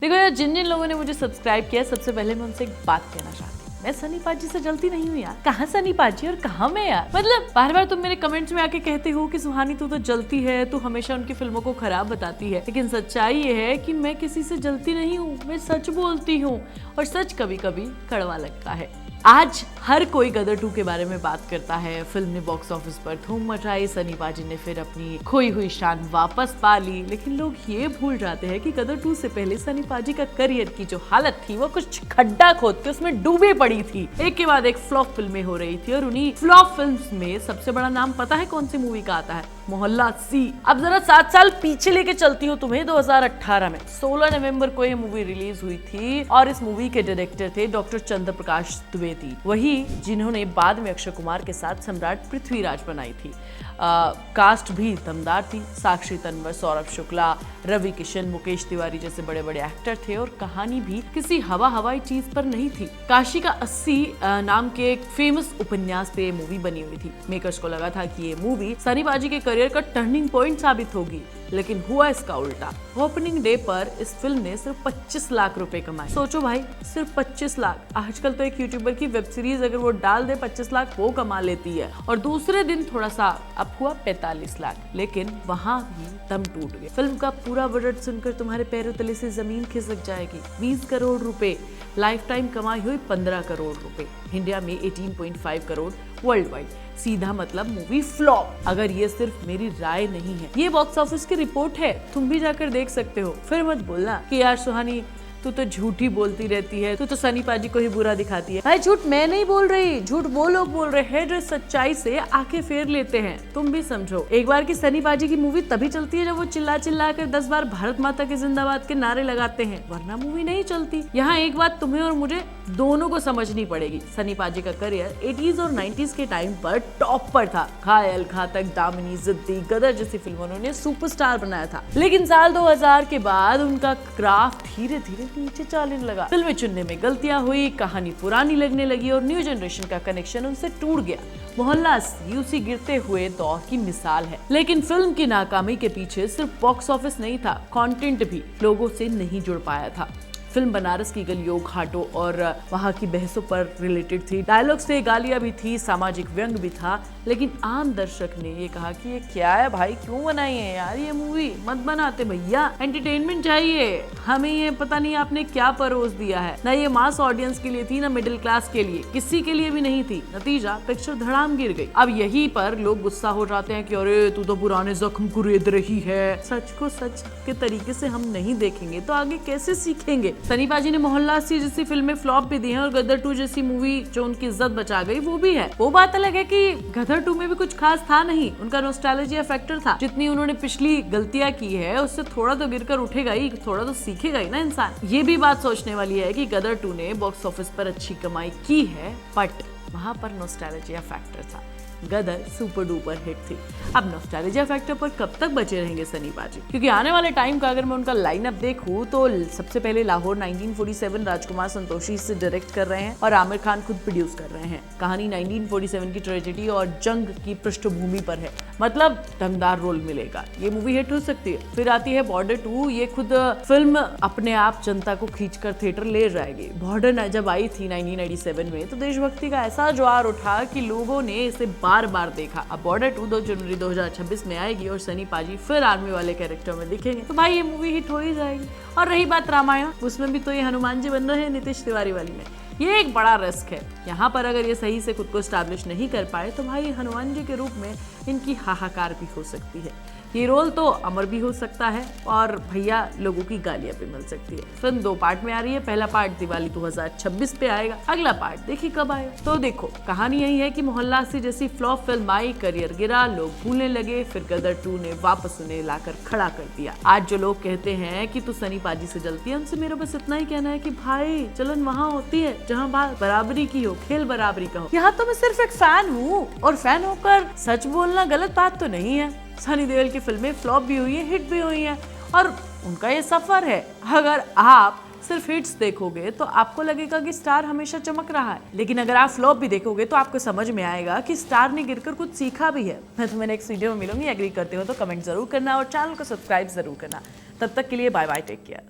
देखो यार, जिन जिन लोगों ने मुझे सब्सक्राइब किया, सबसे पहले मैं उनसे एक बात कहना चाहती हूँ। मैं सनी पाजी से जलती नहीं हूँ यार। कहाँ सनी पाजी और कहाँ मैं यार। मतलब बार बार तुम मेरे कमेंट्स में आके कहते हो कि सुहानी तू तो जलती है, तू हमेशा उनकी फिल्मों को खराब बताती है, लेकिन सच्चाई ये है कि मैं किसी से जलती नहीं हूँ, मैं सच बोलती हूँ और सच कभी कभी कड़वा लगता है। आज हर कोई गदर 2 के बारे में बात करता है। फिल्म ने बॉक्स ऑफिस पर धूम मचाई, सनी पाजी ने फिर अपनी खोई हुई शान वापस पा ली, लेकिन लोग ये भूल जाते हैं कि गदर 2 से पहले सनी पाजी का करियर की जो हालत थी वो कुछ खड्डा खोद के उसमें डूबे पड़ी थी। एक के बाद एक फ्लॉप फिल्में हो रही थी और उन्हीं फ्लॉप फिल्म्स में सबसे बड़ा नाम पता है कौन सी मूवी का आता है? मोहल्ला सी। अब जरा 7 साल पीछे लेके चलती हूँ तुम्हें। 2018 में 16 नवंबर को ये मूवी रिलीज हुई थी और इस मूवी के डायरेक्टर थे डॉक्टर चंद्र प्रकाश द्विवेदी, वही जिन्होंने बाद में अक्षय कुमार के साथ सम्राट पृथ्वीराज बनाई थी। कास्ट भी दमदार थी। साक्षी तन्वर, सौरभ शुक्ला, रवि किशन, मुकेश तिवारी जैसे बड़े बड़े एक्टर थे और कहानी भी किसी हवाई चीज पर नहीं थी। काशी का 80 नाम के एक फेमस उपन्यास पे मूवी बनी हुई थी। मेकर्स को लगा था कि ये मूवी सनी पाजी के करियर का टर्निंग पॉइंट साबित होगी, लेकिन हुआ इसका उल्टा। ओपनिंग डे पर इस फिल्म ने सिर्फ 25 लाख रुपए कमाए। सोचो भाई, सिर्फ 25 लाख। आजकल तो एक यूट्यूबर की वेब सीरीज अगर वो डाल दे 25 लाख वो कमा लेती है। और दूसरे दिन थोड़ा सा अब हुआ 45 लाख, लेकिन वहां भी दम टूट गया। फिल्म का पूरा बजट सुनकर तुम्हारे पैरों तले से जमीन खिसक जाएगी। 20 करोड़ रुपए, लाइफ टाइम कमाई हुई 15 करोड़ रुपए, इंडिया में 18.5 करोड़, वर्ल्ड वाइड। सीधा मतलब मूवी फ्लॉप। अगर ये सिर्फ मेरी राय नहीं है, ये बॉक्स ऑफिस की रिपोर्ट है, तुम भी जाकर देख सकते हो। फिर मत बोलना कि यार सुहानी तू तो झूठी बोलती रहती है, तू तो सनी पाजी को ही बुरा दिखाती है। भाई झूठ मैं नहीं बोल रही, झूठ वो लोग बोल रहे हैं जो सच्चाई से आंखें फेर लेते हैं। तुम भी समझो, एक बार की सनी पाजी की मूवी तभी चलती है जब वो चिल्ला चिल्ला कर 10 बार भारत माता के जिंदाबाद के नारे लगाते हैं, वरना मूवी नहीं चलती। यहाँ एक बात तुम्हें और मुझे दोनों को समझनी पड़ेगी। सनी पाजी का करियर 80s और 90s के टाइम पर टॉप पर था। घायल, घातक, दामिनी, जिद्दी, गदर जैसी फिल्मों ने सुपरस्टार बनाया था, लेकिन साल 2000 के बाद उनका ग्राफ धीरे धीरे नीचे चलने लगा। फिल्में चुनने में गलतियां हुई, कहानी पुरानी लगने लगी और न्यू जनरेशन का कनेक्शन उनसे टूट गया। मोहल्ला सी उसी गिरते हुए दौर की मिसाल है। लेकिन फिल्म की नाकामी के पीछे सिर्फ बॉक्स ऑफिस नहीं था, कंटेंट भी लोगों से नहीं जुड़ पाया था। फिल्म बनारस की गलियों, घाटों और वहाँ की बहसों पर रिलेटेड थी। डायलॉग्स थे, गालियां भी थी, सामाजिक व्यंग भी था, लेकिन आम दर्शक ने ये कहा कि ये क्या है भाई, क्यों बनाई है यार ये मूवी, मत बनाते भैया, एंटरटेनमेंट चाहिए हमें। ये पता नहीं आपने क्या परोस दिया है। ना ये मास ऑडियंस के लिए थी, ना मिडिल क्लास के लिए, किसी के लिए भी नहीं थी। नतीजा पिक्चर धड़ाम गिर गई। अब यही पर लोग गुस्सा हो जाते हैं कि अरे तू तो पुराने जख्म को रेद रही है। सच को सच के तरीके से हम नहीं देखेंगे तो आगे कैसे सीखेंगे? सनी पाजी ने मोहल्ला सी जैसी फिल्में फ्लॉप भी दी हैं और गदर 2 जैसी मूवी जो उनकी इज्जत बचा गई वो भी है। वो बात अलग है कि गदर 2 में भी कुछ खास था नहीं, उनका नॉस्टैल्जिया फैक्टर था। जितनी उन्होंने पिछली गलतियां की है उससे थोड़ा तो गिरकर उठेगा ही, थोड़ा तो सीखेगा ही ना इंसान। ये भी बात सोचने वाली है कि गदर 2 ने बॉक्स ऑफिस पर अच्छी कमाई की है, बट वहां पर नॉस्टैल्जिया फैक्टर था। गदर सुपर डुपर हिट थी। अब नॉस्टैल्जिया फैक्टर पर कब तक बचे रहेंगे सनी पाजी? क्योंकि आने वाले टाइम का अगर मैं उनका लाइनअप देखूं तो सबसे पहले लाहौर 1947 राजकुमार संतोषी से डायरेक्ट कर रहे हैं और आमिर खान खुद प्रोड्यूस कर रहे हैं। कहानी 1947 की ट्रेजेडी और जंग की पृष्ठभूमि पर है, मतलब दमदार रोल मिलेगा, ये मूवी हिट हो सकती है। फिर आती है बॉर्डर 2, ये खुद फिल्म अपने आप जनता को खींचकर थिएटर ले जाएगी। बॉर्डर जब आई थी 1997 में तो देशभक्ति का ऐसा ज्वार उठा कि लोगों ने इसे बार बार देखा। अब बॉर्डर 2 2 जनवरी 2026 में आएगी और सनी पाजी फिर आर्मी वाले कैरेक्टर में दिखेंगे, तो भाई ये मूवी हिट हो ही जाएगी। और रही बात रामायण, उसमें भी तो ये हनुमान जी बन रहे हैं नीतीश तिवारी वाली में। ये एक बड़ा रिस्क है। यहाँ पर अगर ये सही से खुद को एस्टैब्लिश नहीं कर पाए तो भाई हनुमान जी के रूप में इनकी हाहाकार भी हो सकती है। ये रोल तो अमर भी हो सकता है और भैया लोगों की गालियां भी मिल सकती है। फिल्म 2 पार्ट में आ रही है। पहला पार्ट दिवाली 2026 पे आएगा, अगला पार्ट देखिए कब आएगा। तो देखो, कहानी यही है कि मोहल्ला सी जैसी फ्लॉप फिल्म आई, करियर गिरा, लोग भूलने लगे, फिर गदर 2 ने वापस उन्हें लाकर खड़ा कर दिया। आज जो लोग कहते हैं कि तू सनी पाजी से जलती है, उनसे मेरा बस इतना ही कहना है कि भाई जलन वहाँ होती है जहाँ बात बराबरी की हो, खेल बराबरी का हो। यहाँ तो मैं सिर्फ एक फैन हूँ और फैन होकर सच बोलना गलत बात तो नहीं है। सनी देओल की फिल्में फ्लॉप भी हुई है, हिट भी हुई है और उनका ये सफर है। अगर आप सिर्फ हिट्स देखोगे तो आपको लगेगा कि स्टार हमेशा चमक रहा है, लेकिन अगर आप फ्लॉप भी देखोगे तो आपको समझ में आएगा कि स्टार ने गिरकर कुछ सीखा भी है। मैं तुम्हें नेक्स्ट वीडियो में मिलूंगी। एग्री करते हो तो कमेंट जरूर करना और चैनल को सब्सक्राइब जरूर करना। तब तक के लिए बाय बाय, टेक केयर।